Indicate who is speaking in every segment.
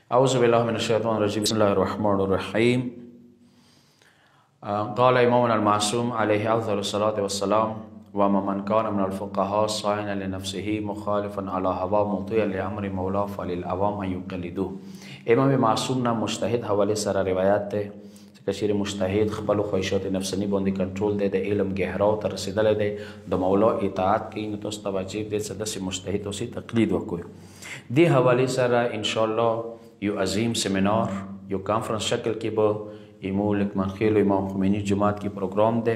Speaker 1: أعوذ بالله من الشيطان الرجيم بسم الله الرحمن الرحيم. قال إمامنا المعصوم عليه أفضل الصلاة والسلام: وما من كان من الفقهاء صائنا لنفسه مخالفا على هوا مطيعا لأمر مولاه فللعوام أن يقلدوه. امام معصوم نه مجتهد حواله سره روایت ده چې کشیر مجتهد خپل خواهشات نفسانی باندې کنټرول دی، د علم گهراو ته رسیدلی دی، د مولا اطاعت کوي، نو تاسو ته واجب دی چې داسې مجتهد اوسئ، تقلید وکړئ. دې حوالې سره انشاءالله یو عظیم سیمینار یو کانفرنس شکل کې به ایمو لکمنخیلو امام خمینی جماعت کې پروګرام دی.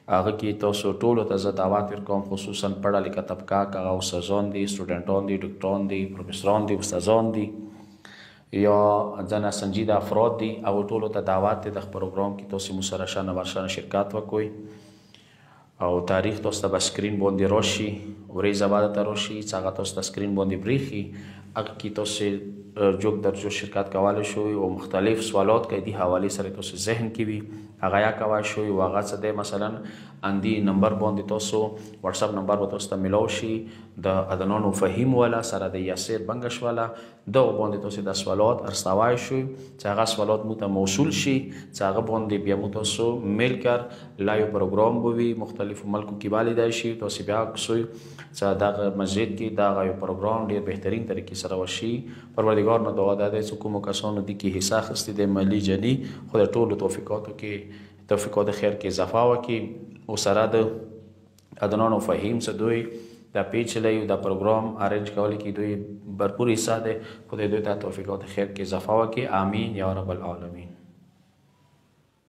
Speaker 1: هغه کې تاسو ټولو ته زه دعوت ورکوم، خصوصا پړه لیکه طبقه که هغه استادان دي، سټوډنټان دي، ډاکټران دي، پروفیسران دي، استادان دي یا ځنه سنجیده افراد دي، هغو ټولو ته دعوت دی د پروګرام کې تاسو مو سره شانه ورشانه شرکت وکړئ. او تاریخ تاسو ته به سکرین باندې راشي، ورځ بعد ته راشي چې هغه تاسو ته سکرین باندې بریښي، هغه کې تاسو جوګ درجو شرکت کولی شوی او مختلف سوالات که دی حوالی سره تاسو ذهن کې وي هغه یا کولی شوی او هغه څه دی مثلا اندی نمبر باندې تاسو واتساپ نمبر به تاسو ته میلاو شي د ادنان و فهیم والا سره د یاسر بنگش والا دغه باندې تاسو د سوالات ارستوای شوی چې هغه سوالات مو ته موصول شي چې هغه باندې بیا مو تاسو میل کر لایو پروګرام بوي مختلف ملکو کې باندې دی شي تاسو بیا کوی چې دغه مسجد کې دغه یو پروګرام ډیر بهترین طریقې سره وشي. پروردگار نه دعا ده چې کومو کسانو دي کې حصہ اخیستي د مالی جنی خدای ټولو توفیقاتو کې توفیقات خیر کې اضافه وکړي او سره د ادنان و فهیم څخه دوی د پیچلی او د پروګرام ارینج کولو کې دوی بھرپور حصہ ده. خدای دوی ته توفیقات خیر کې اضافه وکړي. آمین یا رب العالمین.